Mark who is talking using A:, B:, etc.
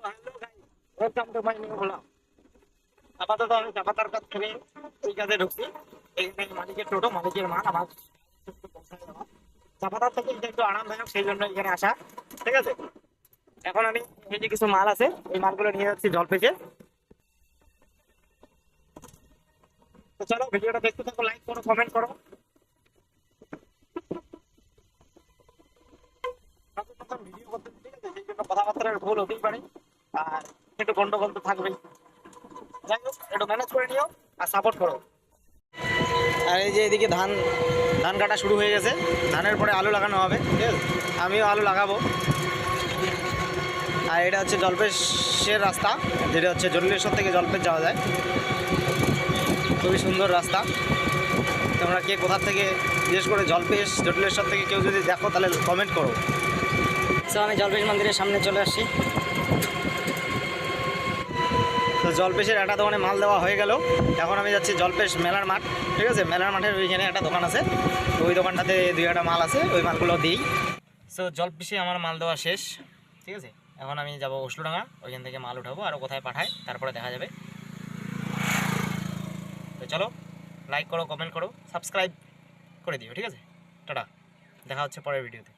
A: Hello guys, welcome to my new blog. আপাতত আমি চাপাতার কাছ থেকে এই কাজে ঢুকছি। এইখানে মালিকের টোটো, মালিকের মাল আমার চাপাতার থেকে এটা একটু আরামদায়ক, সেই জন্য এখানে আসা। ঠিক আছে, এখন আমি এই যে কিছু মাল আছে, এই মালগুলো নিয়ে যাচ্ছি জলপেশে। তো চলো ভিডিওটা দেখতে থাকো, লাইক করো, কমেন্ট করো। নতুন নতুন ভিডিও করতে, ঠিক আছে, সেই জন্য কথাবার্তার ভুল হতেই পারে, আর একটু গন্ডগোল তো থাকবেই। যাই হোক, একটু ম্যানেজ করে নিও আর সাপোর্ট করো। আর এই যে এদিকে ধান ধান কাটা শুরু হয়ে গেছে। ধানের পরে আলু লাগানো হবে, ঠিক আছে, আমিও আলু লাগাবো। আর এটা হচ্ছে জলপেশের রাস্তা, যেটা হচ্ছে জটলেশ্বর থেকে জলপেশ যাওয়া যায়। খুবই সুন্দর রাস্তা। তোমরা কে কোথা থেকে, বিশেষ করে জলপেশ জটলেশ্বর থেকে কেউ যদি দেখো তাহলে কমেন্ট করো। তো আমি জলপেশ মন্দিরের সামনে চলে আসছি। তো জলপেশের একটা দোকানে মাল দেওয়া হয়ে গেল। এখন আমি যাচ্ছি জলপেশ মেলার মাঠ, ঠিক আছে, মেলার মাঠের ওইখানে একটা দোকান আছে, তো ওই দোকানটাতে দুই একটা মাল আছে, ওই মালগুলো দিই। সো জলপেশে আমার মাল দেওয়া শেষ, ঠিক আছে। এখন আমি যাব ওসলুডাঙ্গা, ওইখান থেকে মাল উঠাবো, আরও কোথায় পাঠায় তারপরে দেখা যাবে। তো চলো, লাইক করো, কমেন্ট করো, সাবস্ক্রাইব করে দিও, ঠিক আছে। টাটা, দেখা হচ্ছে পরের ভিডিওতে।